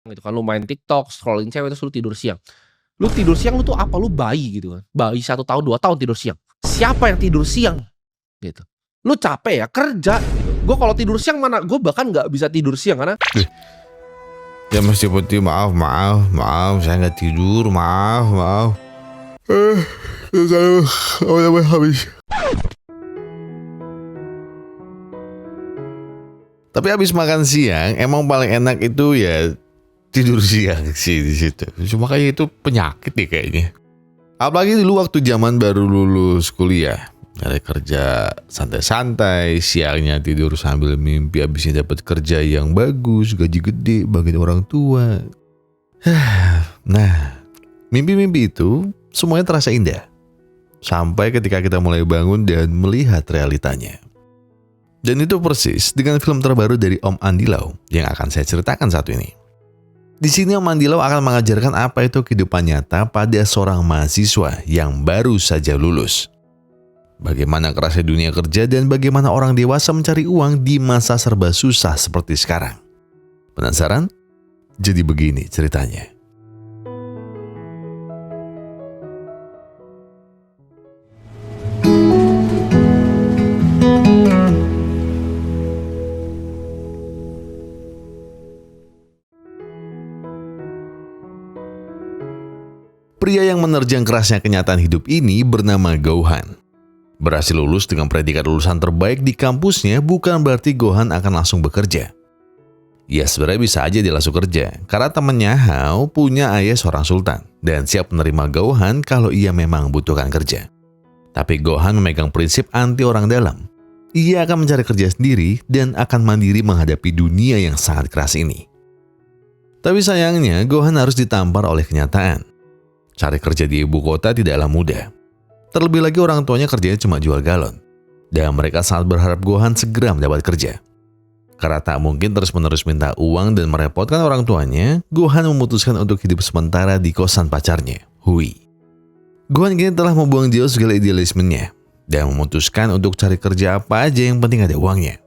Gitu kan, lu main TikTok, scrolling cewek, terus lu tidur siang. Lu tidur siang lu tuh apa? Lu bayi gitu kan. Bayi 1 tahun, 2 tahun tidur siang. Siapa yang tidur siang? Gitu. Lu capek ya, kerja gitu. Gue kalau tidur siang mana, gue bahkan nggak bisa tidur siang karena Ya Mas Deputi, maaf, saya nggak tidur, maaf. Saya habis. Tapi habis makan siang, emang paling enak itu ya tidur siang sih di situ. Cuma kayak itu penyakit deh kayaknya. Apalagi dulu waktu zaman baru lulus kuliah. Ada kerja santai-santai, siangnya tidur sambil mimpi abisnya dapat kerja yang bagus, gaji gede, bagian orang tua. Nah, mimpi-mimpi itu semuanya terasa indah. Sampai ketika kita mulai bangun dan melihat realitanya. Dan itu persis dengan film terbaru dari Om Andi Lau yang akan saya ceritakan satu ini. Di sini Om Andi Lau akan mengajarkan apa itu kehidupan nyata pada seorang mahasiswa yang baru saja lulus. Bagaimana kerasnya dunia kerja dan bagaimana orang dewasa mencari uang di masa serba susah seperti sekarang. Penasaran? Jadi begini ceritanya. Pria yang menerjang kerasnya kenyataan hidup ini bernama Gohan. Berhasil lulus dengan predikat lulusan terbaik di kampusnya bukan berarti Gohan akan langsung bekerja. Ya sebenarnya bisa aja dia langsung kerja, karena temannya Hao punya ayah seorang sultan dan siap menerima Gohan kalau ia memang butuhkan kerja. Tapi Gohan memegang prinsip anti orang dalam. Ia akan mencari kerja sendiri dan akan mandiri menghadapi dunia yang sangat keras ini. Tapi sayangnya Gohan harus ditampar oleh kenyataan. Cari kerja di ibu kota tidaklah mudah. Terlebih lagi orang tuanya kerjanya cuma jual galon. Dan mereka sangat berharap Gohan segera mendapat kerja. Karena tak mungkin terus-menerus minta uang dan merepotkan orang tuanya, Gohan memutuskan untuk hidup sementara di kosan pacarnya, Hui. Gohan kini telah membuang jauh segala idealismenya dan memutuskan untuk cari kerja apa aja yang penting ada uangnya.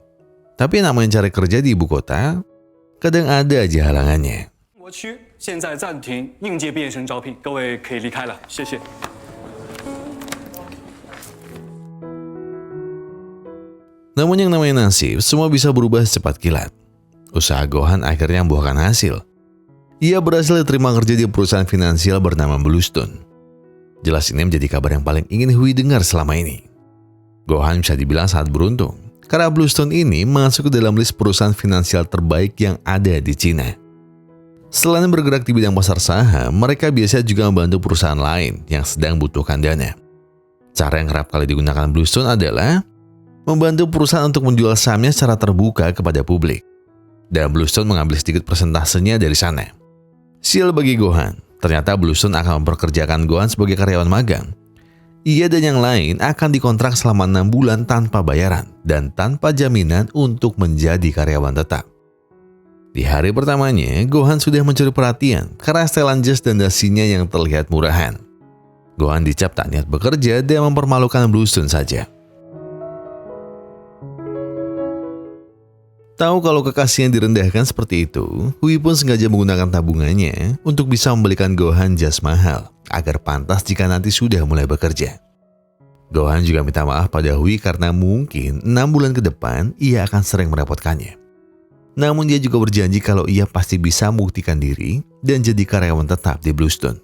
Tapi namanya cari kerja di ibu kota, kadang ada aja halangannya. 现在暂停应届毕业生招聘，各位可以离开了，谢谢。 Namun yang namanya nasib, semua bisa berubah secepat kilat. Usaha Gohan akhirnya membuahkan hasil. Ia berhasil diterima kerja di perusahaan finansial bernama Bluestone. Jelas ini menjadi kabar yang paling ingin Hui dengar selama ini. Gohan bisa dibilang sangat beruntung, karena Bluestone ini masuk ke dalam list perusahaan finansial terbaik yang ada di Cina. Selain bergerak di bidang pasar saham, mereka biasanya juga membantu perusahaan lain yang sedang butuhkan dana. Cara yang kerap kali digunakan Bluestone adalah membantu perusahaan untuk menjual sahamnya secara terbuka kepada publik. Dan Bluestone mengambil sedikit persentasenya dari sana. Sial bagi Gohan, ternyata Bluestone akan memperkerjakan Gohan sebagai karyawan magang. Ia dan yang lain akan dikontrak selama 6 bulan tanpa bayaran dan tanpa jaminan untuk menjadi karyawan tetap. Di hari pertamanya, Gohan sudah mencuri perhatian karena setelan jas dan dasinya yang terlihat murahan. Gohan dicap tak niat bekerja dan mempermalukan Bluestone saja. Tahu kalau kekasihnya direndahkan seperti itu, Hui pun sengaja menggunakan tabungannya untuk bisa membelikan Gohan jas mahal agar pantas jika nanti sudah mulai bekerja. Gohan juga minta maaf pada Hui karena mungkin 6 bulan ke depan ia akan sering merepotkannya. Namun dia juga berjanji kalau ia pasti bisa membuktikan diri dan jadi karyawan tetap di Bluestone.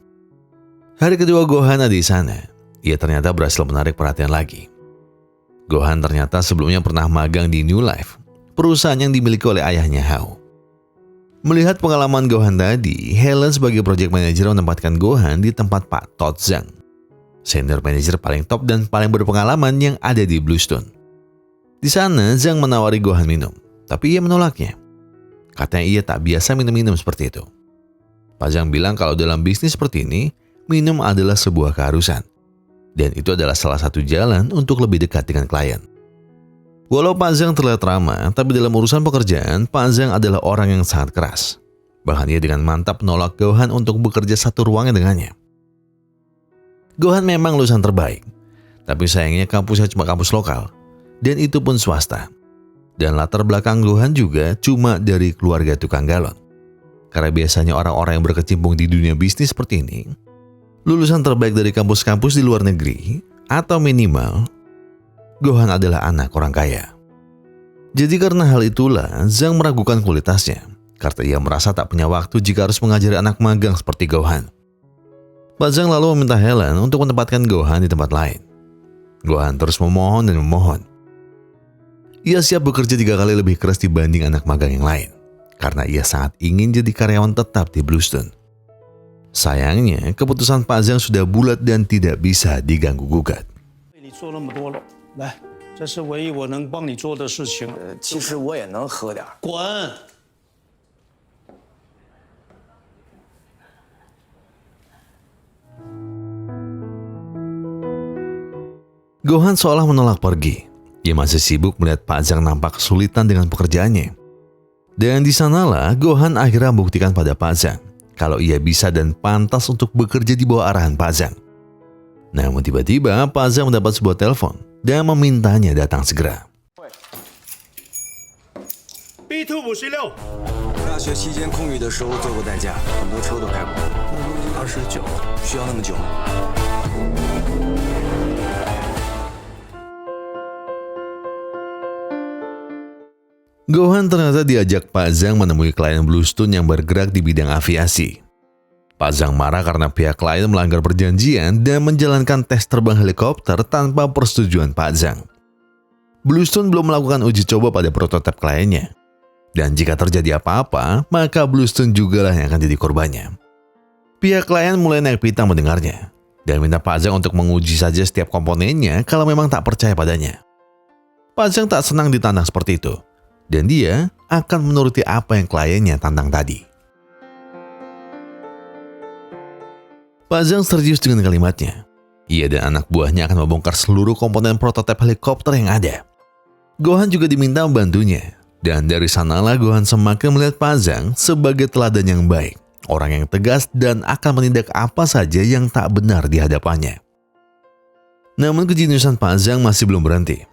Hari kedua Gohan ada di sana, ia ternyata berhasil menarik perhatian lagi. Gohan ternyata sebelumnya pernah magang di New Life, perusahaan yang dimiliki oleh ayahnya Hao. Melihat pengalaman Gohan tadi, Helen sebagai project manager menempatkan Gohan di tempat Pak Todd Zhang, senior manager paling top dan paling berpengalaman yang ada di Bluestone. Di sana Zhang menawari Gohan minum, tapi ia menolaknya. Katanya ia tak biasa minum-minum seperti itu. Pak Zhang bilang kalau dalam bisnis seperti ini, minum adalah sebuah keharusan. Dan itu adalah salah satu jalan untuk lebih dekat dengan klien. Walau Pak Zhang terlihat ramah, tapi dalam urusan pekerjaan, Pak Zhang adalah orang yang sangat keras. Bahkan ia dengan mantap menolak Gohan untuk bekerja satu ruangan dengannya. Gohan memang lulusan terbaik, tapi sayangnya kampusnya cuma kampus lokal. Dan itu pun swasta. Dan latar belakang Gohan juga cuma dari keluarga tukang galon. Karena biasanya orang-orang yang berkecimpung di dunia bisnis seperti ini, lulusan terbaik dari kampus-kampus di luar negeri, atau minimal, Gohan adalah anak orang kaya. Jadi karena hal itulah, Zhang meragukan kualitasnya, karena ia merasa tak punya waktu jika harus mengajari anak magang seperti Gohan. Pak Zhang lalu meminta Helen untuk menempatkan Gohan di tempat lain. Gohan terus memohon dan memohon. Ia siap bekerja 3 kali lebih keras dibanding anak magang yang lain, karena ia sangat ingin jadi karyawan tetap di Bluestone. Sayangnya, keputusan Pak Zhang sudah bulat dan tidak bisa diganggu-gugat. 你做那么多了，来，这是唯一我能帮你做的事情。其实我也能喝点儿。滚！ Gohan seolah menolak pergi. Ia masih sibuk melihat Pak Zhang nampak kesulitan dengan pekerjaannya. Dan di sanalah Gohan akhirnya membuktikan pada Pak Zhang kalau ia bisa dan pantas untuk bekerja di bawah arahan Pak Zhang. Namun tiba-tiba Pak Zhang mendapat sebuah telepon dan memintanya datang segera. B2 56，大学期间空余的时候做过代驾，很多车都开过。29，需要那么久吗？ Gohan ternyata diajak Pak Zhang menemui klien Bluestone yang bergerak di bidang aviasi. Pak Zhang marah karena pihak klien melanggar perjanjian dan menjalankan tes terbang helikopter tanpa persetujuan Pak Zhang. Bluestone belum melakukan uji coba pada prototip kliennya. Dan jika terjadi apa-apa, maka Bluestone jugalah yang akan jadi korbannya. Pihak klien mulai naik pitam mendengarnya dan minta Pak Zhang untuk menguji saja setiap komponennya kalau memang tak percaya padanya. Pak Zhang tak senang ditantang seperti itu. Dan dia akan menuruti apa yang kliennya tantang tadi. Pak Zhang serius dengan kalimatnya. Ia dan anak buahnya akan membongkar seluruh komponen prototip helikopter yang ada. Gohan juga diminta membantunya. Dan dari sanalah Gohan semakin melihat Pak Zhang sebagai teladan yang baik. Orang yang tegas dan akan menindak apa saja yang tak benar di hadapannya. Namun kejeniusan Pak Zhang masih belum berhenti.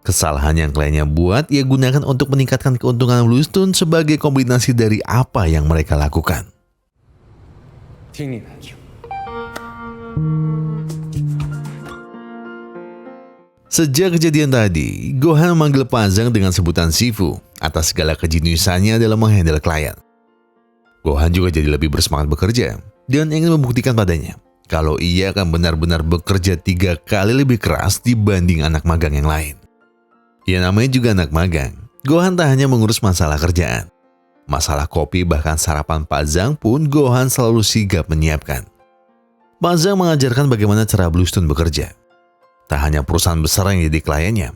Kesalahan yang kliennya buat ia gunakan untuk meningkatkan keuntungan Bluestone sebagai kombinasi dari apa yang mereka lakukan. 听你的。 Sejak kejadian tadi, Gohan memanggil Pak Zhang dengan sebutan Shifu atas segala kejeniusannya dalam menghandle klien. Gohan juga jadi lebih bersemangat bekerja dan ingin membuktikan padanya kalau ia akan benar-benar bekerja 3 kali lebih keras dibanding anak magang yang lain. Ya namanya juga anak magang, Gohan tak hanya mengurus masalah kerjaan. Masalah kopi bahkan sarapan Pak Zhang pun Gohan selalu sigap menyiapkan. Pak Zhang mengajarkan bagaimana cara Bluestone bekerja. Tak hanya perusahaan besar yang jadi kliennya.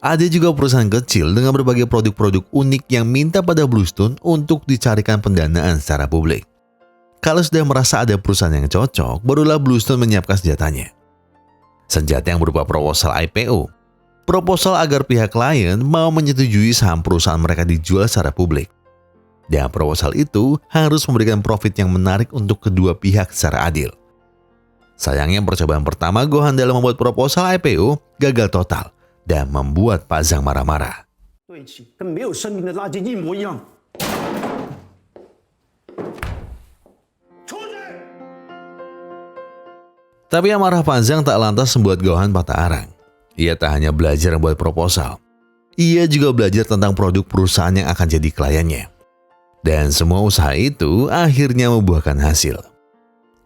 Ada juga perusahaan kecil dengan berbagai produk-produk unik yang minta pada Bluestone untuk dicarikan pendanaan secara publik. Kalau sudah merasa ada perusahaan yang cocok, barulah Bluestone menyiapkan senjatanya. Senjata yang berupa proposal IPO. Proposal agar pihak klien mau menyetujui saham perusahaan mereka dijual secara publik. Dan proposal itu harus memberikan profit yang menarik untuk kedua pihak secara adil. Sayangnya percobaan pertama Gohan dalam membuat proposal IPO gagal total dan membuat Pak Zhang marah-marah. 对齐，跟没有生命的垃圾一模一样。出去！ Tapi amarah Pak Zhang tak lantas membuat Gohan patah arang. Ia tak hanya belajar membuat proposal, ia juga belajar tentang produk perusahaan yang akan jadi kliennya. Dan semua usaha itu akhirnya membuahkan hasil.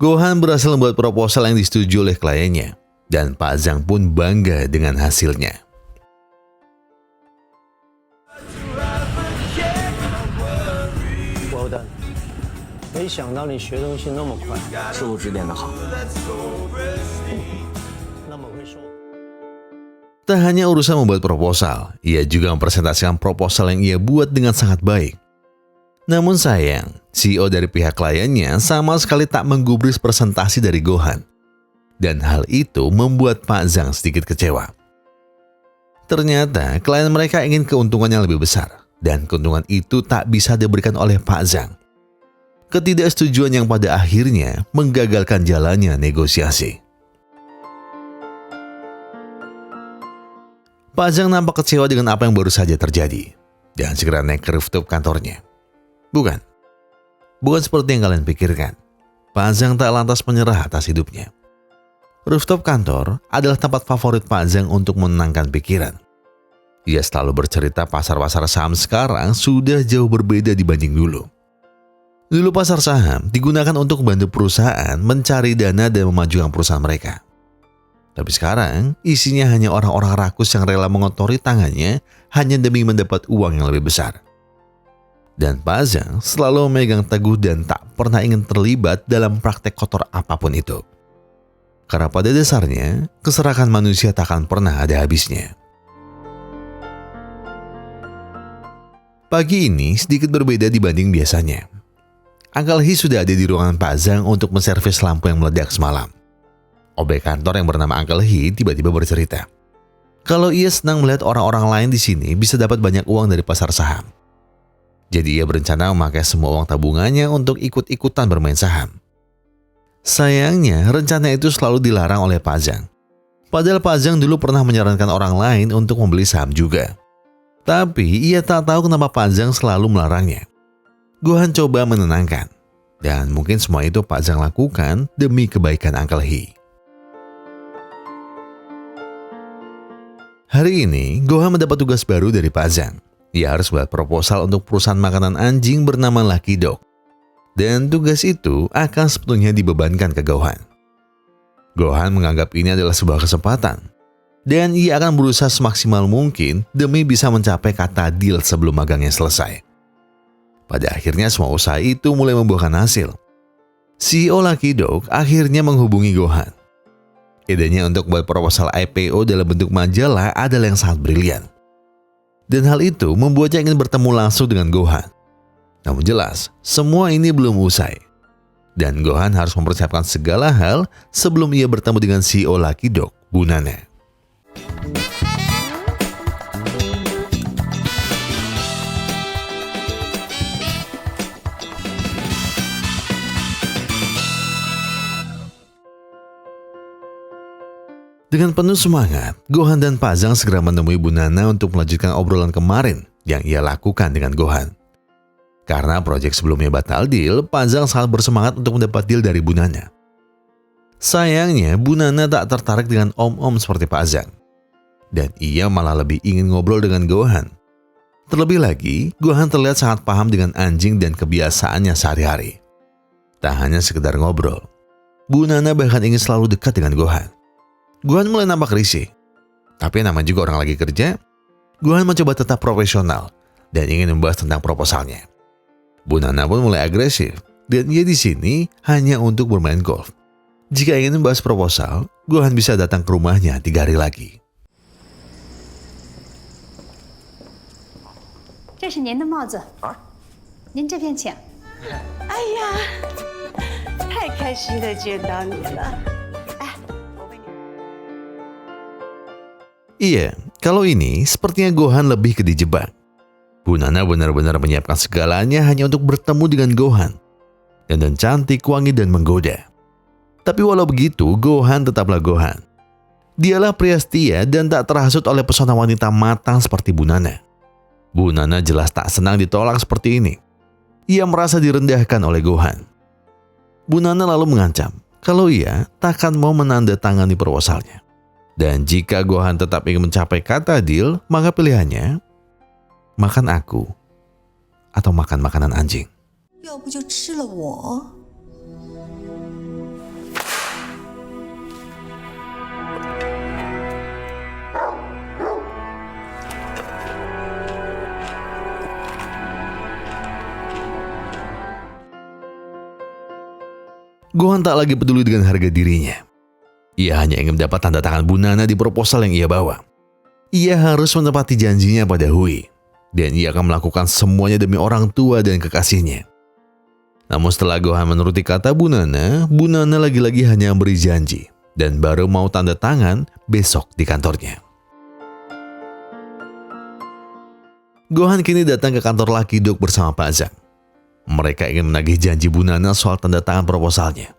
Gohan berhasil membuat proposal yang disetujui oleh kliennya, dan Pak Zhang pun bangga dengan hasilnya. 我的，没想到你学东西那么快，师傅指点的好。那么会说。 Tak hanya urusan membuat proposal, ia juga mempresentasikan proposal yang ia buat dengan sangat baik. Namun sayang, CEO dari pihak kliennya sama sekali tak menggubris presentasi dari Gohan. Dan hal itu membuat Pak Zhang sedikit kecewa. Ternyata klien mereka ingin keuntungan yang lebih besar, dan keuntungan itu tak bisa diberikan oleh Pak Zhang. Ketidaksetujuan yang pada akhirnya menggagalkan jalannya negosiasi. Pak Zhang nampak kecewa dengan apa yang baru saja terjadi dan segera naik ke rooftop kantornya. Bukan bukan seperti yang kalian pikirkan. Pak Zhang tak lantas menyerah atas hidupnya. Rooftop kantor adalah tempat favorit Pak Zhang untuk menenangkan pikiran. Ia selalu bercerita pasar-pasar saham sekarang sudah jauh berbeda dibanding dulu. Dulu pasar saham digunakan untuk membantu perusahaan mencari dana dan memajukan perusahaan mereka. Tapi sekarang isinya hanya orang-orang rakus yang rela mengotori tangannya hanya demi mendapat uang yang lebih besar. Dan Pak Zhang selalu memegang teguh dan tak pernah ingin terlibat dalam praktek kotor apapun itu. Karena pada dasarnya, keserakan manusia tak akan pernah ada habisnya. Pagi ini sedikit berbeda dibanding biasanya. Uncle He sudah ada di ruangan Pak Zhang untuk menservis lampu yang meledak semalam. OB kantor yang bernama Uncle He tiba-tiba bercerita kalau ia senang melihat orang-orang lain di sini bisa dapat banyak uang dari pasar saham. Jadi ia berencana memakai semua uang tabungannya untuk ikut-ikutan bermain saham. Sayangnya rencana itu selalu dilarang oleh Pak Zhang. Padahal Pak Zhang dulu pernah menyarankan orang lain untuk membeli saham juga. Tapi ia tak tahu kenapa Pak Zhang selalu melarangnya. Gohan coba menenangkan. Dan mungkin semua itu Pak Zhang lakukan demi kebaikan Uncle He. Hari ini, Gohan mendapat tugas baru dari Pak Zhang. Ia harus buat proposal untuk perusahaan makanan anjing bernama Lucky Dog. Dan tugas itu akan sepenuhnya dibebankan ke Gohan. Gohan menganggap ini adalah sebuah kesempatan. Dan ia akan berusaha semaksimal mungkin demi bisa mencapai kata deal sebelum magangnya selesai. Pada akhirnya semua usaha itu mulai membuahkan hasil. CEO Lucky Dog akhirnya menghubungi Gohan. Idenya untuk buat proposal IPO dalam bentuk majalah adalah yang sangat brilian. Dan hal itu membuatnya ingin bertemu langsung dengan Gohan. Namun jelas, semua ini belum usai. Dan Gohan harus mempersiapkan segala hal sebelum ia bertemu dengan CEO Lucky Dog, Bunana. Dengan penuh semangat, Gohan dan Pak Zhang segera menemui Bunana untuk melanjutkan obrolan kemarin yang ia lakukan dengan Gohan. Karena proyek sebelumnya batal deal, Pak Zhang sangat bersemangat untuk mendapat deal dari Bunana. Sayangnya, Bunana tak tertarik dengan om-om seperti Pak Zhang. Dan ia malah lebih ingin ngobrol dengan Gohan. Terlebih lagi, Gohan terlihat sangat paham dengan anjing dan kebiasaannya sehari-hari. Tak hanya sekedar ngobrol, Bunana bahkan ingin selalu dekat dengan Gohan. Gohan mulai nampak risih. Tapi namanya juga orang lagi kerja, Gohan mencoba tetap profesional dan ingin membahas tentang proposalnya. Bunana pun mulai agresif dan ia di sini hanya untuk bermain golf. Jika ingin membahas proposal, Gohan bisa datang ke rumahnya 3 hari lagi. 这是您的帽子啊，您这边请。哎呀，太开心的见到你了！哎，我为你。 Iya, kalau ini sepertinya Gohan lebih ke dijebak. Bunana benar-benar menyiapkan segalanya hanya untuk bertemu dengan Gohan. Dan cantik, wangi, dan menggoda. Tapi walau begitu, Gohan tetaplah Gohan. Dialah pria setia dan tak terhasut oleh pesona wanita matang seperti Bunana. Bunana jelas tak senang ditolak seperti ini. Ia merasa direndahkan oleh Gohan. Bunana lalu mengancam kalau ia takkan mau menandatangani proposalnya. Dan jika Gohan tetap ingin mencapai kata deal, maka pilihannya makan aku atau makan makanan anjing. 要不就吃了我。 Gohan tak lagi peduli dengan harga dirinya. Ia hanya ingin mendapat tanda tangan Bunana di proposal yang ia bawa. Ia harus menepati janjinya pada Hui. Dan ia akan melakukan semuanya demi orang tua dan kekasihnya. Namun setelah Gohan menuruti kata Bunana, Bunana lagi-lagi hanya beri janji. Dan baru mau tanda tangan besok di kantornya. Gohan kini datang ke kantor Lucky Dog bersama Pak Zhang. Mereka ingin menagih janji Bunana soal tanda tangan proposalnya.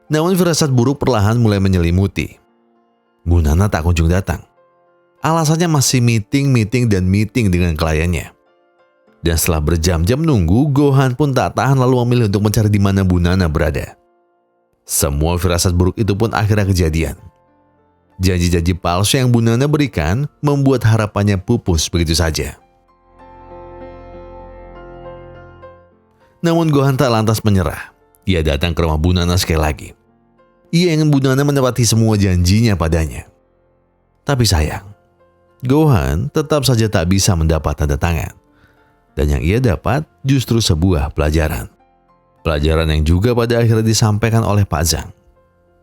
Namun firasat buruk perlahan mulai menyelimuti. Bunana tak kunjung datang. Alasannya masih meeting dengan kliennya. Dan setelah berjam-jam menunggu, Gohan pun tak tahan lalu memilih untuk mencari di mana Bu Nana berada. Semua firasat buruk itu pun akhirnya kejadian. Janji-janji palsu yang Bu Nana berikan membuat harapannya pupus begitu saja. Namun Gohan tak lantas menyerah. Ia datang ke rumah Bu Nana sekali lagi. Ia ingin Bu Nana menepati semua janjinya padanya. Tapi sayang, Gohan tetap saja tak bisa mendapat tanda tangan. Dan yang ia dapat justru sebuah pelajaran. Pelajaran yang juga pada akhirnya disampaikan oleh Pak Zhang.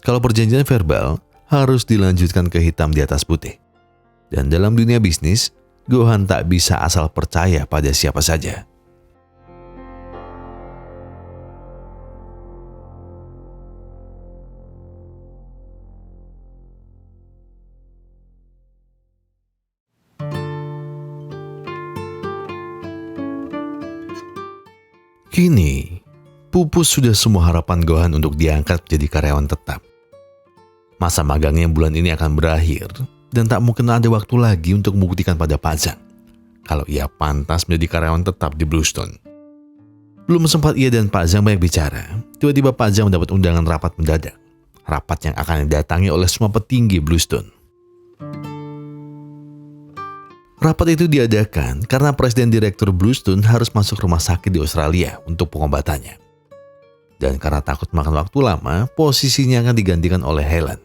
Kalau perjanjian verbal harus dilanjutkan ke hitam di atas putih. Dan dalam dunia bisnis, Gohan tak bisa asal percaya pada siapa saja. Kini, pupus sudah semua harapan Gohan untuk diangkat menjadi karyawan tetap. Masa magangnya bulan ini akan berakhir dan tak mungkin ada waktu lagi untuk membuktikan pada Pak Zhang kalau ia pantas menjadi karyawan tetap di Bluestone. Belum sempat ia dan Pak Zhang banyak bicara, tiba-tiba Pak Zhang mendapat undangan rapat mendadak. Rapat yang akan didatangi oleh semua petinggi Bluestone. Rapat itu diadakan karena Presiden Direktur Bluestone harus masuk rumah sakit di Australia untuk pengobatannya. Dan karena takut makan waktu lama, posisinya akan digantikan oleh Helen.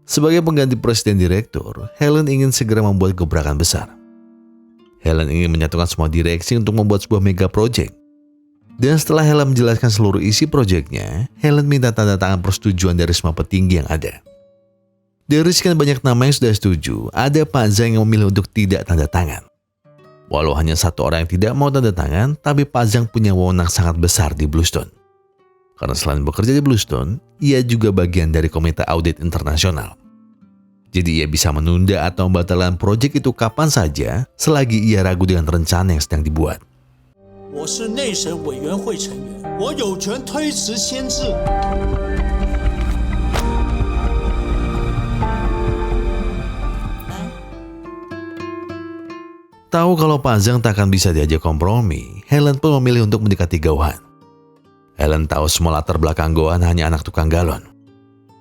Sebagai pengganti Presiden Direktur, Helen ingin segera membuat gebrakan besar. Helen ingin menyatukan semua direksi untuk membuat sebuah mega project. Dan setelah Helen menjelaskan seluruh isi proyeknya, Helen minta tanda tangan persetujuan dari semua petinggi yang ada. Dari sekian banyak nama yang sudah setuju, ada Pak Zhang yang memilih untuk tidak tanda tangan. Walau hanya satu orang yang tidak mau tanda tangan, tapi Pak Zhang punya wewenang sangat besar di Bluestone. Karena selain bekerja di Bluestone, ia juga bagian dari komite audit internasional. Jadi ia bisa menunda atau membatalkan proyek itu kapan saja selagi ia ragu dengan rencana yang sedang dibuat. 我是内审委员会成员，我有权推迟签字。 Tahu kalau Pak Zhang tak akan bisa diajak kompromi, Helen pun memilih untuk mendekati Gohan. Helen tahu semua latar belakang Gohan hanya anak tukang galon.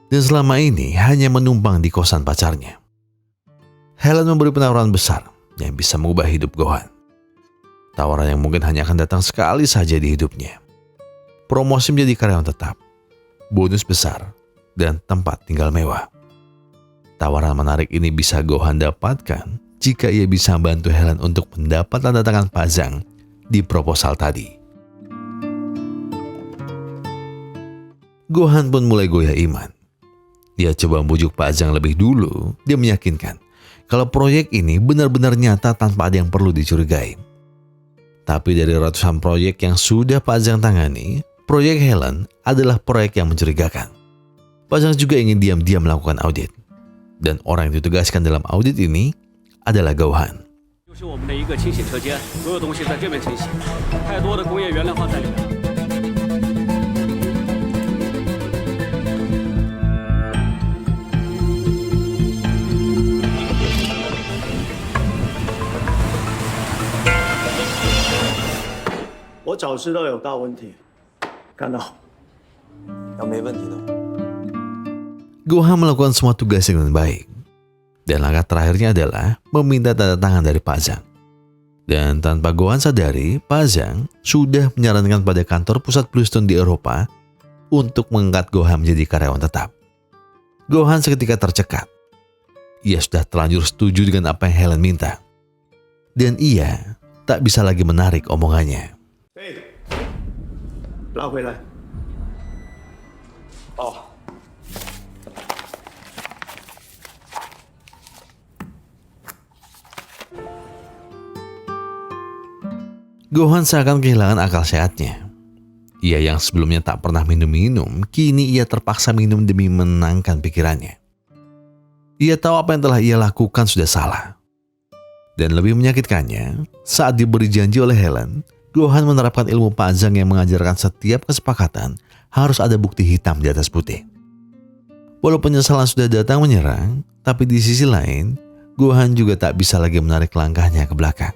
Dan selama ini hanya menumpang di kosan pacarnya. Helen memberi penawaran besar yang bisa mengubah hidup Gohan. Tawaran yang mungkin hanya akan datang sekali saja di hidupnya. Promosi menjadi karyawan tetap, bonus besar, dan tempat tinggal mewah. Tawaran menarik ini bisa Gohan dapatkan jika ia bisa membantu Helen untuk mendapat tanda tangan Pak Zhang di proposal tadi. Gohan pun mulai goyah iman. Dia coba membujuk Pak Zhang lebih dulu. Dia meyakinkan kalau proyek ini benar-benar nyata tanpa ada yang perlu dicurigai. Tapi dari ratusan proyek yang sudah Pak Zhang tangani, proyek Helen adalah proyek yang mencurigakan. Pak Zhang juga ingin diam-diam melakukan audit. Dan orang yang ditugaskan dalam audit ini adalah Gohan. 就是我们的一个清洗车间，所有东西在这边清洗，太多的工业原料放在里面。 我早知道有大问题，看到。要没问题的， Gohan melakukan semua tugas dengan baik. Dan langkah terakhirnya adalah meminta tanda tangan dari Pak Zhang. Dan tanpa Gohan sadari, Pak Zhang sudah menyarankan pada kantor pusat Bluestone di Eropa untuk mengangkat Gohan menjadi karyawan tetap. Gohan seketika tercekat. Ia sudah terlanjur setuju dengan apa yang Helen minta. Dan ia tak bisa lagi menarik omongannya. 拉回来。哦。 Gohan seakan kehilangan akal sehatnya. Ia yang sebelumnya tak pernah minum-minum, kini ia terpaksa minum demi menenangkan pikirannya. Ia tahu apa yang telah ia lakukan sudah salah. Dan lebih menyakitkannya, saat diberi janji oleh Helen, Gohan menerapkan ilmu Pak Zhang yang mengajarkan setiap kesepakatan harus ada bukti hitam di atas putih. Walau penyesalan sudah datang menyerang, tapi di sisi lain, Gohan juga tak bisa lagi menarik langkahnya ke belakang.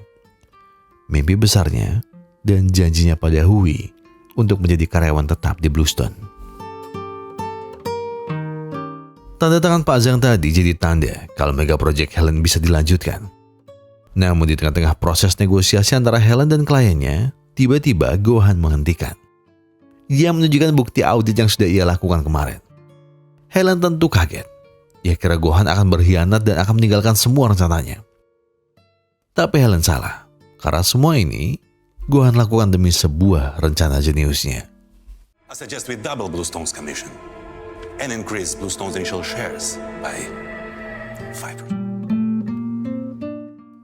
mimpi besarnya, dan janjinya pada Hui untuk menjadi karyawan tetap di Bluestone. Tanda tangan Pak Zhang tadi jadi tanda kalau mega project Helen bisa dilanjutkan. Namun di tengah-tengah proses negosiasi antara Helen dan kliennya, tiba-tiba Gohan menghentikan. Ia menunjukkan bukti audit yang sudah ia lakukan kemarin. Helen tentu kaget. Ia kira Gohan akan berkhianat dan akan meninggalkan semua rencananya. Tapi Helen salah, karena semua ini Gohan lakukan demi sebuah rencana jeniusnya. I suggest we double Bluestone's commission and increase Bluestone's initial shares by 5%.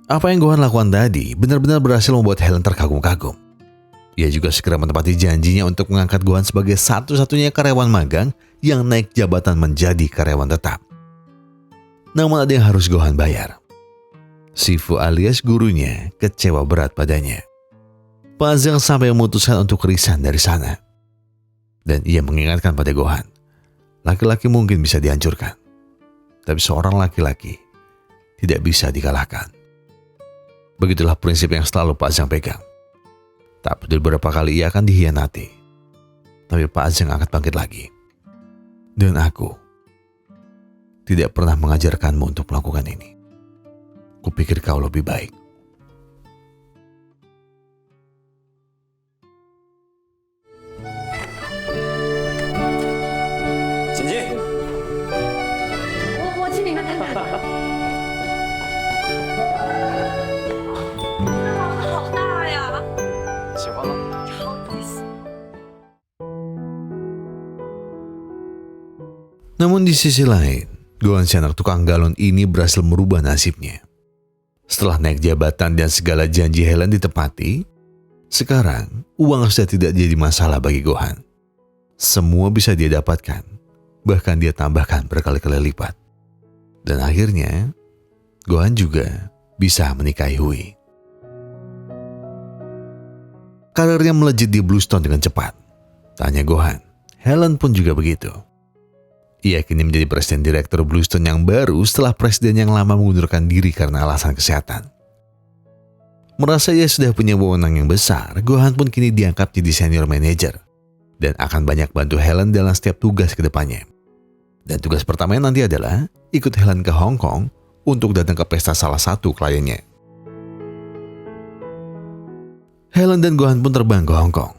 Apa yang Gohan lakukan tadi benar-benar berhasil membuat Helen terkagum-kagum. Ia juga segera menepati janjinya untuk mengangkat Gohan sebagai satu-satunya karyawan magang yang naik jabatan menjadi karyawan tetap. Namun ada yang harus Gohan bayar. Shifu alias gurunya kecewa berat padanya. Pak Zhang sampai memutuskan untuk resign dari sana. Dan ia mengingatkan pada Gohan, laki-laki mungkin bisa dihancurkan, tapi seorang laki-laki tidak bisa dikalahkan. Begitulah prinsip yang selalu Pak Zhang pegang. Tak peduli berapa kali ia akan dikhianati, tapi Pak Zhang akan bangkit lagi. Dan aku tidak pernah mengajarkanmu untuk melakukan ini. Kupikir kau lebih baik. Jinji, 我去里面看看。好大呀！喜欢吗？超级喜欢。 Namun di sisi lain, Gohan si anak tukang galon ini berhasil merubah nasibnya. Setelah naik jabatan dan segala janji Helen ditepati, sekarang uang sudah tidak jadi masalah bagi Gohan. Semua bisa dia dapatkan, bahkan dia tambahkan berkali-kali lipat. Dan akhirnya, Gohan juga bisa menikahi Hui. Karirnya melejit di Bluestone dengan cepat. Tanya Gohan, Helen pun juga begitu. Ia kini menjadi presiden direktur Bluestone yang baru setelah presiden yang lama mengundurkan diri karena alasan kesehatan. Merasa ia sudah punya wewenang yang besar, Gohan pun kini diangkat jadi senior manager dan akan banyak bantu Helen dalam setiap tugas ke depannya. Dan tugas pertamanya nanti adalah ikut Helen ke Hong Kong untuk datang ke pesta salah satu kliennya. Helen dan Gohan pun terbang ke Hong Kong.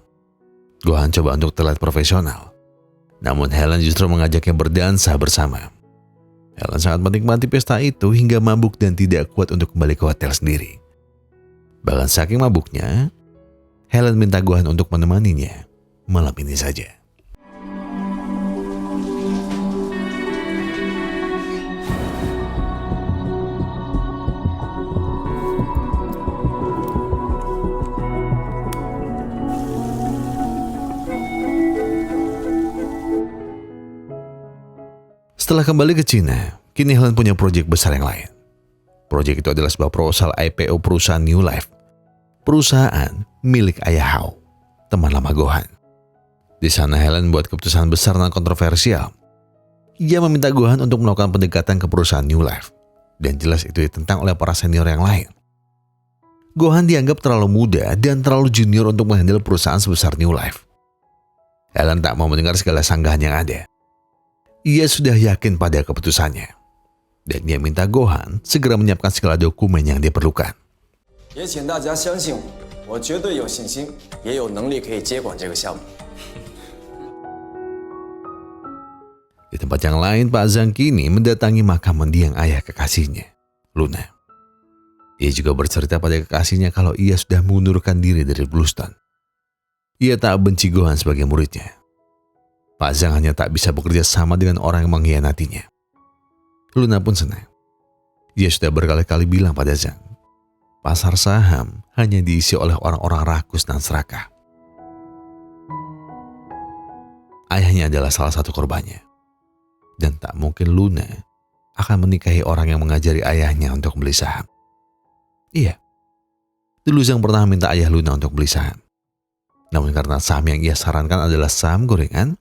Gohan coba untuk terlihat profesional. Namun Helen justru mengajaknya berdansa bersama. Helen sangat menikmati pesta itu hingga mabuk dan tidak kuat untuk kembali ke hotel sendiri. Bahkan saking mabuknya, Helen minta Gohan untuk menemaninya malam ini saja. Setelah kembali ke Cina, kini Helen punya proyek besar yang lain. Proyek itu adalah sebuah proposal IPO perusahaan New Life. Perusahaan milik ayah Hao, teman lama Gohan. Di sana Helen buat keputusan besar dan kontroversial. Ia meminta Gohan untuk melakukan pendekatan ke perusahaan New Life. Dan jelas itu ditentang oleh para senior yang lain. Gohan dianggap terlalu muda dan terlalu junior untuk menghandle perusahaan sebesar New Life. Helen tak mau mendengar segala sanggahan yang ada. Ia sudah yakin pada keputusannya. Dan dia minta Gohan segera menyiapkan segala dokumen yang dia perlukan. 也请大家相信我，我绝对有信心，也有能力可以接管这个项目。 Di tempat yang lain, Pak Zhang kini mendatangi makam mendiang ayah kekasihnya, Luna. Ia juga bercerita pada kekasihnya kalau ia sudah mengundurkan diri dari Bluestone. Ia tak benci Gohan sebagai muridnya. Pak Zhang hanya tak bisa bekerja sama dengan orang yang mengkhianatinya. Luna pun senang. Ia sudah berkali-kali bilang pada Zhang, pasar saham hanya diisi oleh orang-orang rakus dan serakah. Ayahnya adalah salah satu korbannya. Dan tak mungkin Luna akan menikahi orang yang mengajari ayahnya untuk beli saham. Iya, dulu Zhang pernah minta ayah Luna untuk beli saham. Namun karena saham yang ia sarankan adalah saham gorengan,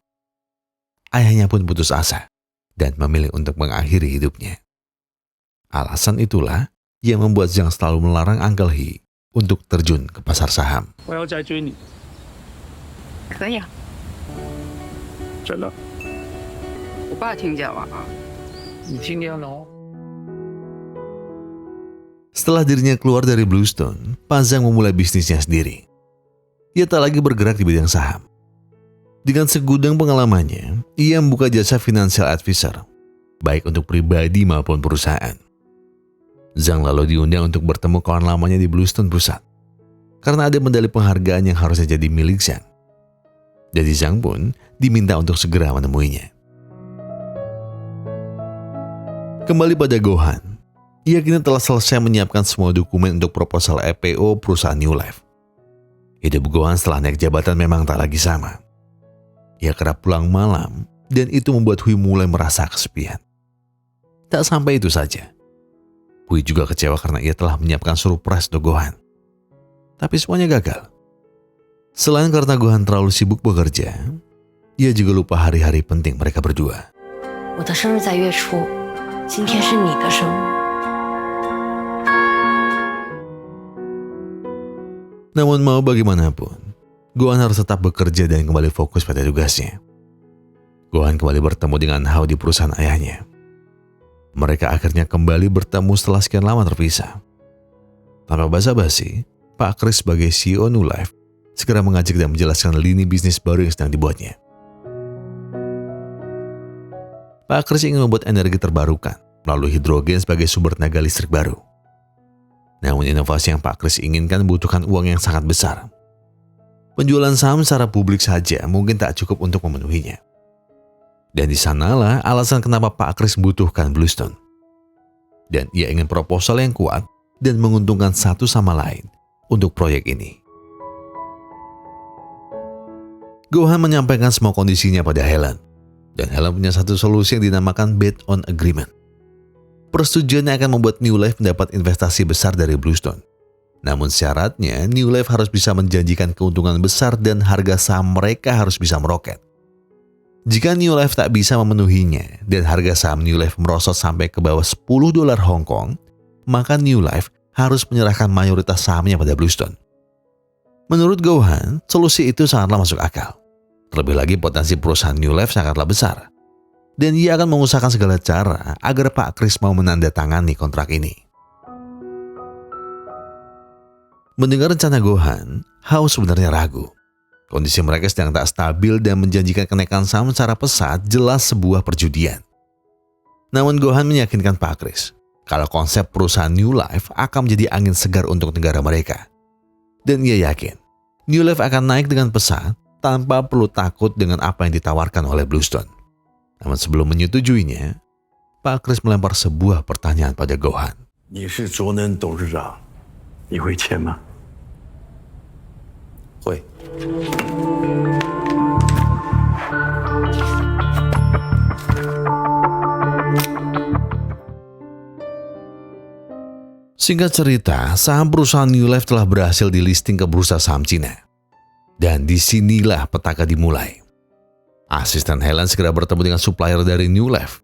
ayahnya pun putus asa dan memilih untuk mengakhiri hidupnya. Alasan itulah yang membuat Zhang selalu melarang Uncle He untuk terjun ke pasar saham. 我要再追你，可以啊，真的，我爸听见了啊。你听见了哦。 Setelah dirinya keluar dari Bluestone, Pak Zhang memulai bisnisnya sendiri. Ia tak lagi bergerak di bidang saham. Dengan segudang pengalamannya, ia membuka jasa financial advisor, baik untuk pribadi maupun perusahaan. Zhang lalu diundang untuk bertemu kawan lamanya di Bluestone Pusat, karena ada medali penghargaan yang harusnya jadi milik Zhang. Jadi Zhang pun diminta untuk segera menemuinya. Kembali pada Gohan, ia kini telah selesai menyiapkan semua dokumen untuk proposal IPO perusahaan New Life. Hidup Gohan setelah naik jabatan memang tak lagi sama. Ia kerap pulang malam dan itu membuat Hui mulai merasa kesepian. Tak sampai itu saja. Hui juga kecewa karena ia telah menyiapkan surprise untuk Gohan. Tapi semuanya gagal. Selain karena Gohan terlalu sibuk bekerja, ia juga lupa hari-hari penting mereka berdua. 我的生日在月初，今天是你的生日。 Namun mau bagaimanapun, Gohan harus tetap bekerja dan kembali fokus pada tugasnya. Gohan kembali bertemu dengan Hao di perusahaan ayahnya. Mereka akhirnya kembali bertemu setelah sekian lama terpisah. Tanpa basa-basi, Pak Chris sebagai CEO New Life segera mengajak dan menjelaskan lini bisnis baru yang sedang dibuatnya. Pak Chris ingin membuat energi terbarukan melalui hidrogen sebagai sumber tenaga listrik baru. Namun inovasi yang Pak Chris inginkan membutuhkan uang yang sangat besar. Penjualan saham secara publik saja mungkin tak cukup untuk memenuhinya. Dan di sanalah alasan kenapa Pak Chris membutuhkan Bluestone. Dan ia ingin proposal yang kuat dan menguntungkan satu sama lain untuk proyek ini. Gohan menyampaikan semua kondisinya pada Helen. Dan Helen punya satu solusi yang dinamakan Bet on Agreement. Persetujuannya akan membuat New Life mendapat investasi besar dari Bluestone. Namun syaratnya, New Life harus bisa menjanjikan keuntungan besar dan harga saham mereka harus bisa meroket. Jika New Life tak bisa memenuhinya dan harga saham New Life merosot sampai ke bawah $10 Hong Kong, maka New Life harus menyerahkan mayoritas sahamnya pada Bluestone. Menurut Gohan, solusi itu sangatlah masuk akal. Terlebih lagi potensi perusahaan New Life sangatlah besar. Dan ia akan mengusahakan segala cara agar Pak Chris mau menandatangani kontrak ini. Mendengar rencana Gohan, Hao sebenarnya ragu. Kondisi mereka sedang tak stabil dan menjanjikan kenaikan saham secara pesat jelas sebuah perjudian. Namun Gohan meyakinkan Pak Chris kalau konsep perusahaan New Life akan menjadi angin segar untuk negara mereka. Dan ia yakin New Life akan naik dengan pesat tanpa perlu takut dengan apa yang ditawarkan oleh Bluestone. Namun sebelum menyetujuinya, Pak Chris melempar sebuah pertanyaan pada Gohan. 你是卓能董事长，你会签吗？会。 Singkat cerita, saham perusahaan New Life telah berhasil dilisting ke bursa saham Cina. Dan disinilah petaka dimulai. Asisten Helen segera bertemu dengan supplier dari New Life.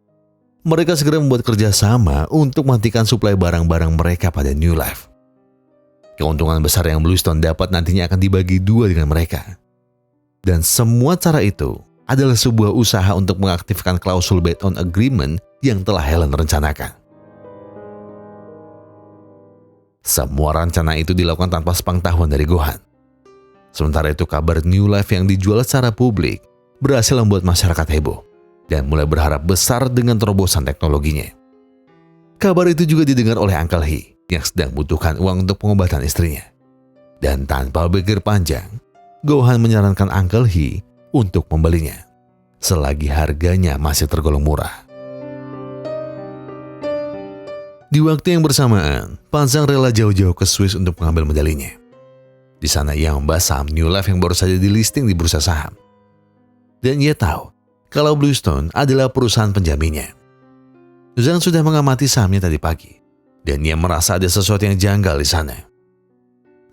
Mereka segera membuat kerjasama untuk menghentikan suplai barang-barang mereka pada New Life. Keuntungan besar yang Bluestone dapat nantinya akan dibagi dua dengan mereka. Dan semua cara itu adalah sebuah usaha untuk mengaktifkan klausul Bet on Agreement yang telah Helen rencanakan. Semua rencana itu dilakukan tanpa sepengetahuan dari Gohan. Sementara itu kabar New Life yang dijual secara publik berhasil membuat masyarakat heboh dan mulai berharap besar dengan terobosan teknologinya. Kabar itu juga didengar oleh Uncle He yang sedang membutuhkan uang untuk pengobatan istrinya. Dan tanpa pikir panjang, Gohan menyarankan Uncle He untuk membelinya selagi harganya masih tergolong murah. Di waktu yang bersamaan, Pak Zhang rela jauh-jauh ke Swiss untuk mengambil medalinya. Di sana ia membahas saham New Life yang baru saja dilisting di bursa saham. Dan ia tahu kalau Bluestone adalah perusahaan penjaminnya. Zhang sudah mengamati sahamnya tadi pagi, dan ia merasa ada sesuatu yang janggal di sana.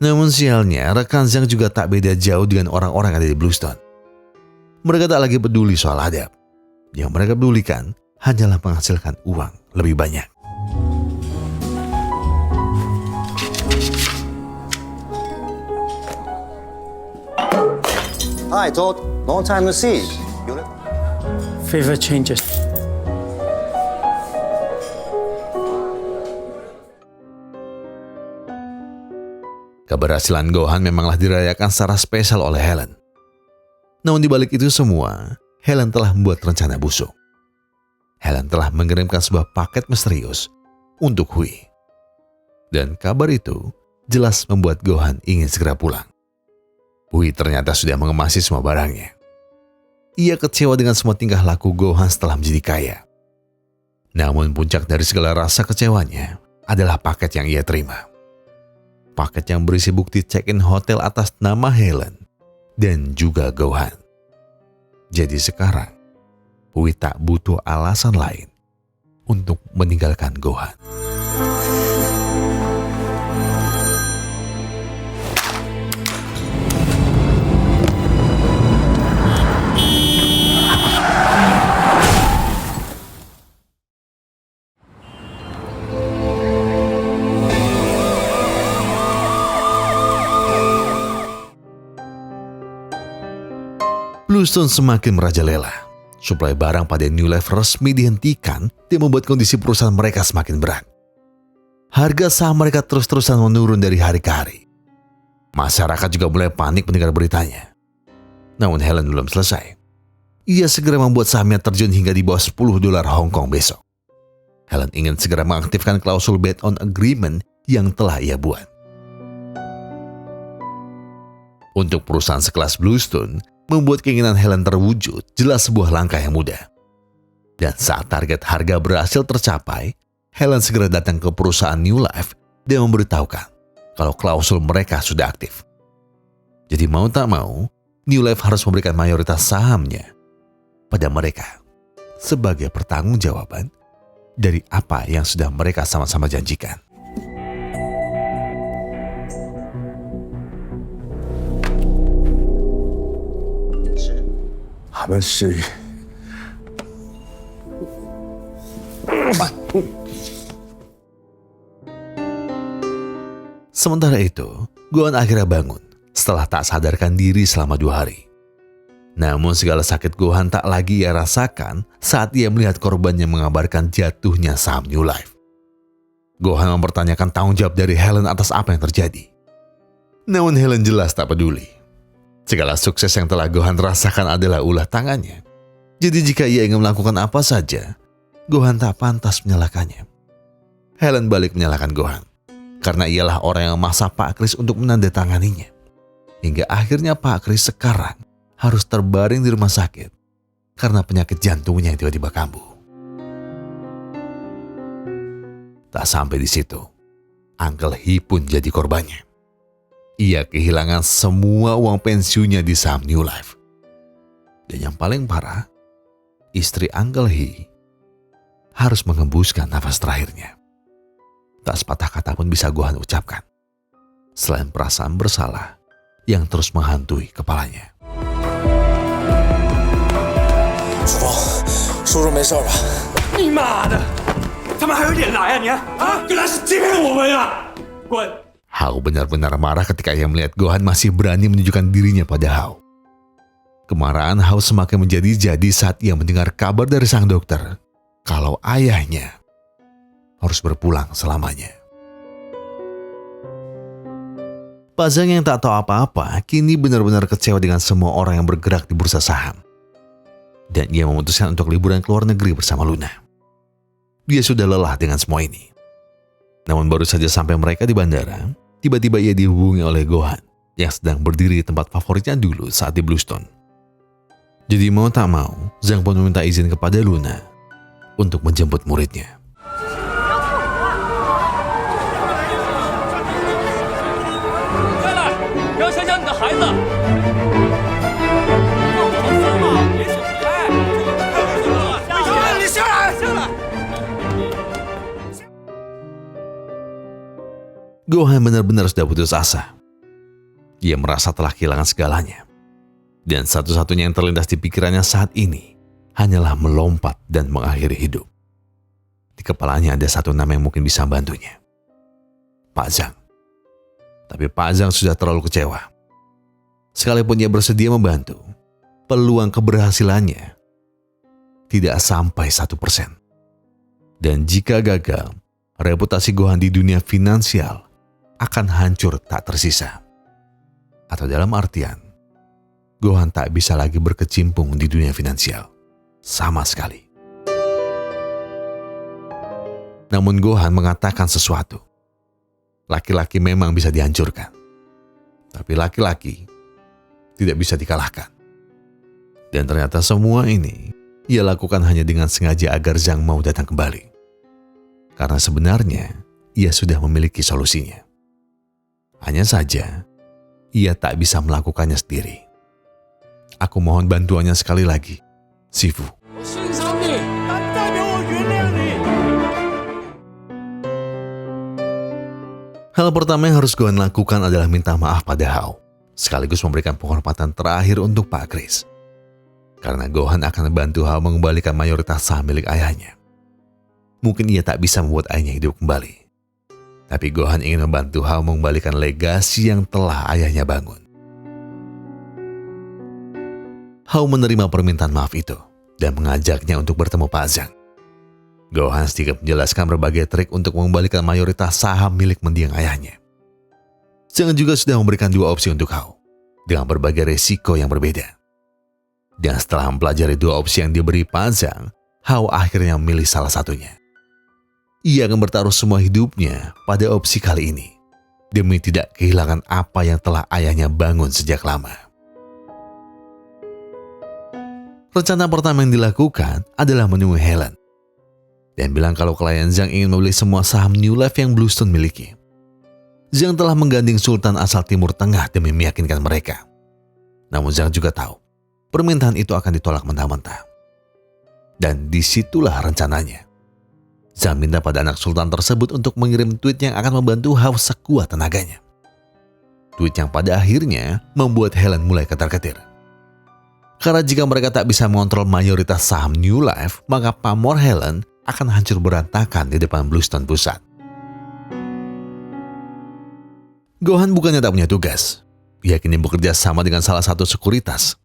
Namun sialnya, rekan Zhang juga tak beda jauh dengan orang-orang yang ada di Bluestone. Mereka tak lagi peduli soal adab. Yang mereka pedulikan hanyalah menghasilkan uang lebih banyak. Hi, Todd. Long time no see. Favor changes. Keberhasilan Gohan memanglah dirayakan secara spesial oleh Helen. Namun di balik itu semua, Helen telah membuat rencana busuk. Helen telah mengirimkan sebuah paket misterius untuk Hui. Dan kabar itu jelas membuat Gohan ingin segera pulang. Hui ternyata sudah mengemasi semua barangnya. Ia kecewa dengan semua tingkah laku Gohan setelah menjadi kaya. Namun puncak dari segala rasa kecewanya adalah paket yang ia terima. Paket yang berisi bukti check-in hotel atas nama Helen dan juga Gohan. Jadi sekarang, Hui tak butuh alasan lain untuk meninggalkan Gohan. Bluestone semakin merajalela. Suplai barang pada New Life resmi dihentikan dan membuat kondisi perusahaan mereka semakin berat. Harga saham mereka terus-terusan menurun dari hari ke hari. Masyarakat juga mulai panik mendengar beritanya. Namun Helen belum selesai. Ia segera membuat sahamnya terjun hingga di bawah $10 Hong Kong besok. Helen ingin segera mengaktifkan klausul bet on agreement yang telah ia buat. Untuk perusahaan sekelas Bluestone, membuat keinginan Helen terwujud jelas sebuah langkah yang mudah. Dan saat target harga berhasil tercapai, Helen segera datang ke perusahaan New Life dan memberitahukan kalau klausul mereka sudah aktif. Jadi mau tak mau, New Life harus memberikan mayoritas sahamnya pada mereka sebagai pertanggungjawaban dari apa yang sudah mereka sama-sama janjikan. Sementara itu, Gohan akhirnya bangun setelah tak sadarkan diri selama 2 hari. Namun segala sakit Gohan tak lagi ia rasakan saat ia melihat korbannya mengabarkan jatuhnya saham New Life. Gohan mempertanyakan tanggung jawab dari Helen atas apa yang terjadi. Namun Helen jelas tak peduli. Segala sukses yang telah Gohan rasakan adalah ulah tangannya. Jadi jika ia ingin melakukan apa saja, Gohan tak pantas menyalahkannya. Helen balik menyalahkan Gohan, karena ialah orang yang memaksa Pak Kris untuk menandatanganinya. Hingga akhirnya Pak Kris sekarang harus terbaring di rumah sakit karena penyakit jantungnya yang tiba-tiba kambuh. Tak sampai di situ, Uncle He pun jadi korbannya. Ia kehilangan semua uang pensiunnya di saham New Life. Dan yang paling parah, istri Uncle He harus mengembuskan nafas terakhirnya. Tak sepatah kata pun bisa Gohan ucapkan, selain perasaan bersalah yang terus menghantui kepalanya. 叔父，叔叔没事吧？你妈的，他们还有脸来啊你啊！原来是欺骗我们呀！滚！ Hao benar-benar marah ketika ia melihat Gohan masih berani menunjukkan dirinya pada Hao. Kemarahan Hao semakin menjadi-jadi saat ia mendengar kabar dari sang dokter kalau ayahnya harus berpulang selamanya. Pak Zhang yang tak tahu apa-apa kini benar-benar kecewa dengan semua orang yang bergerak di bursa saham. Dan ia memutuskan untuk liburan ke luar negeri bersama Luna. Dia sudah lelah dengan semua ini. Namun baru saja sampai mereka di bandara, tiba-tiba ia dihubungi oleh Gohan yang sedang berdiri di tempat favoritnya dulu saat di Bluestone. Jadi mau tak mau, Zhang pun meminta izin kepada Luna untuk menjemput muridnya. Gohan benar-benar sudah putus asa. Ia merasa telah kehilangan segalanya. Dan satu-satunya yang terlintas di pikirannya saat ini hanyalah melompat dan mengakhiri hidup. Di kepalanya ada satu nama yang mungkin bisa membantunya. Pak Zhang. Tapi Pak Zhang sudah terlalu kecewa. Sekalipun ia bersedia membantu, peluang keberhasilannya tidak sampai 1%. Dan jika gagal, reputasi Gohan di dunia finansial akan hancur tak tersisa. Atau dalam artian, Gohan tak bisa lagi berkecimpung di dunia finansial sama sekali. Namun Gohan mengatakan sesuatu. Laki-laki memang bisa dihancurkan, tapi laki-laki tidak bisa dikalahkan. Dan ternyata semua ini ia lakukan hanya dengan sengaja agar Zhang mau datang kembali. Karena sebenarnya ia sudah memiliki solusinya. Hanya saja ia tak bisa melakukannya sendiri. Aku mohon bantuannya sekali lagi, Sifu. Hal pertama yang harus Gohan lakukan adalah minta maaf pada Hao, sekaligus memberikan penghormatan terakhir untuk Pak Kris. Karena Gohan akan membantu Hao mengembalikan mayoritas saham milik ayahnya. Mungkin ia tak bisa membuat ayahnya hidup kembali, tapi Gohan ingin membantu Hao mengembalikan legasi yang telah ayahnya bangun. Hao menerima permintaan maaf itu dan mengajaknya untuk bertemu Pak Zhang. Gohan sedikit menjelaskan berbagai trik untuk mengembalikan mayoritas saham milik mendiang ayahnya. Zhang juga sudah memberikan 2 opsi untuk Hao dengan berbagai resiko yang berbeda. Dan setelah mempelajari 2 opsi yang diberi Pak Zhang, Hao akhirnya memilih salah satunya. Ia akan bertaruh semua hidupnya pada opsi kali ini demi tidak kehilangan apa yang telah ayahnya bangun sejak lama. Rencana pertama yang dilakukan adalah menemui Helen dan bilang kalau klien Zhang ingin membeli semua saham New Life yang Bluestone miliki. Zhang telah menggandeng Sultan asal Timur Tengah demi meyakinkan mereka. Namun Zhang juga tahu permintaan itu akan ditolak mentah-mentah. Dan disitulah rencananya. Zhang minta pada anak Sultan tersebut untuk mengirim tweet yang akan membantu Hao sekuat tenaganya. Tweet yang pada akhirnya membuat Helen mulai ketar-ketir. Karena jika mereka tak bisa mengontrol mayoritas saham New Life, maka pamor Helen akan hancur berantakan di depan Bluestone Pusat. Gohan bukannya tak punya tugas. Ia kini bekerja sama dengan salah satu sekuritas.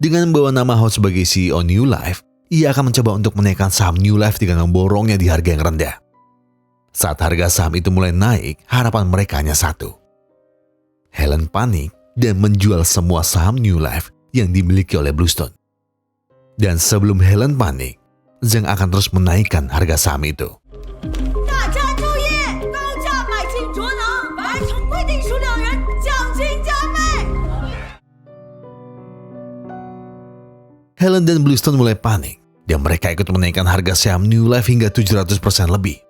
Dengan membawa nama Hao sebagai CEO New Life, ia akan mencoba untuk menaikkan saham New Life dengan memborongnya di harga yang rendah. Saat harga saham itu mulai naik, harapan mereka hanya satu. Helen panik dan menjual semua saham New Life yang dimiliki oleh Bluestone. Dan sebelum Helen panik, Zhang akan terus menaikkan harga saham itu. Helen dan Bluestone mulai panik dan mereka ikut menaikkan harga saham New Life hingga 700% lebih.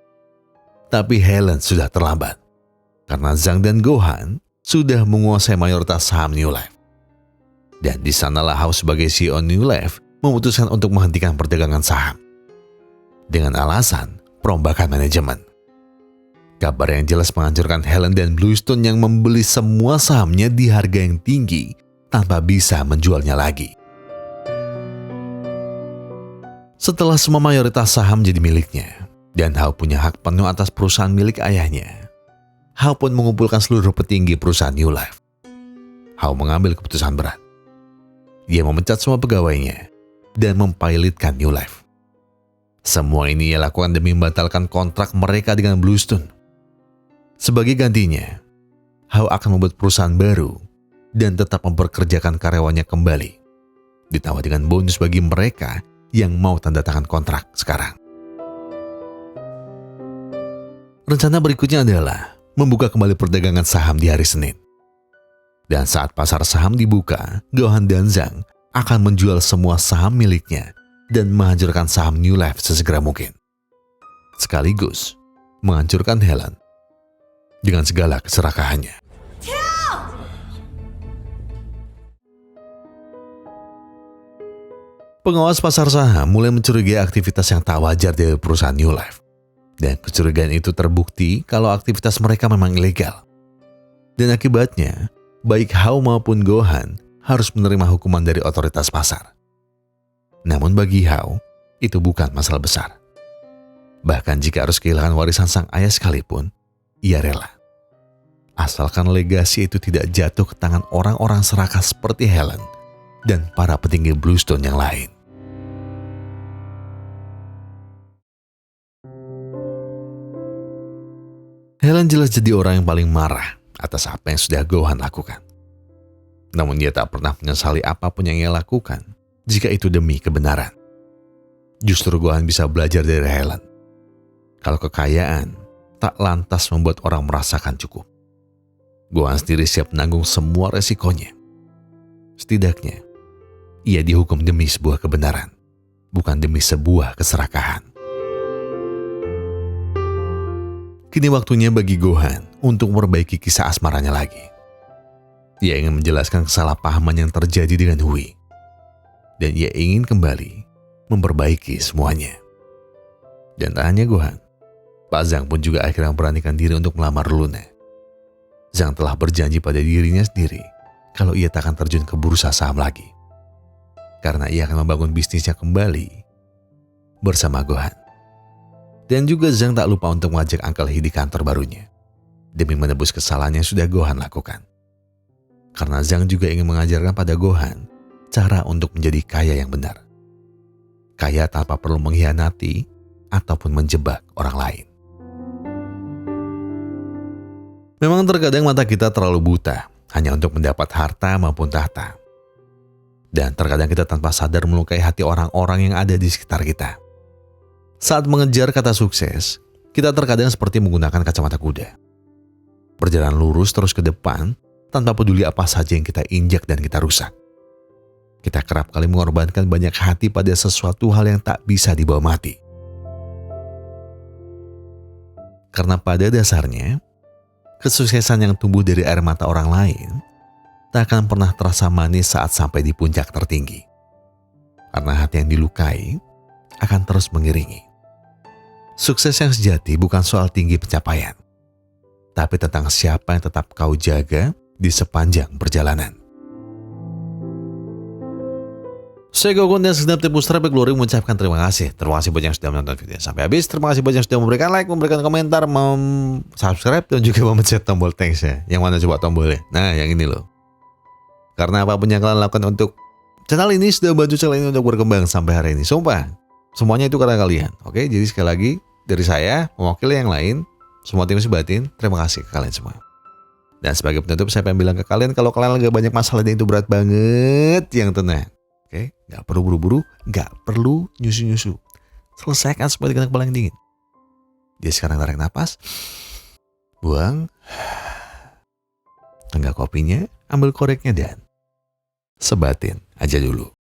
Tapi Helen sudah terlambat karena Zhang dan Gohan sudah menguasai mayoritas saham New Life. Dan di sanalah Hao sebagai CEO New Life memutuskan untuk menghentikan perdagangan saham dengan alasan perombakan manajemen. Kabar yang jelas menghancurkan Helen dan Bluestone yang membeli semua sahamnya di harga yang tinggi tanpa bisa menjualnya lagi. Setelah semua mayoritas saham jadi miliknya dan Hao punya hak penuh atas perusahaan milik ayahnya, Hao pun mengumpulkan seluruh petinggi perusahaan New Life. Hao mengambil keputusan berat. Dia memecat semua pegawainya dan mempilotkan New Life. Semua ini ia lakukan demi membatalkan kontrak mereka dengan Bluestone. Sebagai gantinya, Hao akan membuat perusahaan baru dan tetap memperkerjakan karyawannya kembali, ditambah dengan bonus bagi mereka yang mau tanda tangan kontrak sekarang. Rencana berikutnya adalah membuka kembali perdagangan saham di hari Senin. Dan saat pasar saham dibuka, Gohan dan Zhang akan menjual semua saham miliknya dan menghancurkan saham New Life sesegera mungkin. Sekaligus menghancurkan Helen dengan segala keserakahannya. Pengawas pasar saham mulai mencurigai aktivitas yang tak wajar dari perusahaan New Life. Dan kecurigaan itu terbukti kalau aktivitas mereka memang ilegal. Dan akibatnya, baik Hao maupun Gohan harus menerima hukuman dari otoritas pasar. Namun bagi Hao, itu bukan masalah besar. Bahkan jika harus kehilangan warisan sang ayah sekalipun, ia rela. Asalkan legasi itu tidak jatuh ke tangan orang-orang serakah seperti Helen dan para petinggi Bluestone yang lain. Helen jelas jadi orang yang paling marah atas apa yang sudah Gohan lakukan. Namun dia tak pernah menyesali apapun yang ia lakukan jika itu demi kebenaran. Justru Gohan bisa belajar dari Helen. Kalau kekayaan tak lantas membuat orang merasakan cukup. Gohan sendiri siap menanggung semua resikonya. Setidaknya, ia dihukum demi sebuah kebenaran, bukan demi sebuah keserakahan. Kini waktunya bagi Gohan untuk memperbaiki kisah asmaranya lagi. Ia ingin menjelaskan kesalahpahaman yang terjadi dengan Hui. Dan ia ingin kembali memperbaiki semuanya. Dan tak hanya Gohan, Pak Zhang pun juga akhirnya memberanikan diri untuk melamar Luna. Zhang telah berjanji pada dirinya sendiri kalau ia tak akan terjun ke bursa saham lagi. Karena ia akan membangun bisnisnya kembali bersama Gohan. Dan juga Zhang tak lupa untuk mengajak Uncle He di kantor barunya demi menebus kesalahan yang sudah Gohan lakukan. Karena Zhang juga ingin mengajarkan pada Gohan cara untuk menjadi kaya yang benar. Kaya tanpa perlu mengkhianati ataupun menjebak orang lain. Memang terkadang mata kita terlalu buta hanya untuk mendapat harta maupun tahta. Dan terkadang kita tanpa sadar melukai hati orang-orang yang ada di sekitar kita. Saat mengejar kata sukses, kita terkadang seperti menggunakan kacamata kuda. Berjalan lurus terus ke depan, tanpa peduli apa saja yang kita injak dan kita rusak. Kita kerap kali mengorbankan banyak hati pada sesuatu hal yang tak bisa dibawa mati. Karena pada dasarnya, kesuksesan yang tumbuh dari air mata orang lain tak akan pernah terasa manis saat sampai di puncak tertinggi. Karena hati yang dilukai akan terus mengiringi. Sukses yang sejati bukan soal tinggi pencapaian, tapi tentang siapa yang tetap kau jaga di sepanjang perjalanan. Saya Gogon dan segenap tim Putra Glory mengucapkan terima kasih. Terima kasih buat yang sudah menonton video sampai habis. Terima kasih buat yang sudah memberikan like, memberikan komentar, subscribe dan juga memencet tombol thanks ya. Yang mana coba tombolnya? Nah, yang ini loh. Karena apapun yang kalian lakukan untuk channel ini sudah bantu channel ini untuk berkembang sampai hari ini. Sumpah, semuanya itu karena kalian. Oke, jadi sekali lagi dari saya mewakili yang lain, semua tim Batin, terima kasih ke kalian semua. Dan sebagai penutup saya pengen bilang ke kalian kalau kalian lagi banyak masalah dan itu berat banget, yang tenang. Oke, nggak perlu buru-buru, nggak perlu nyusu-nyusu. Selesaikan semua dengan kepala yang dingin. Dia sekarang tarik napas, buang, tenggak kopinya, ambil koreknya dan sebatin aja dulu.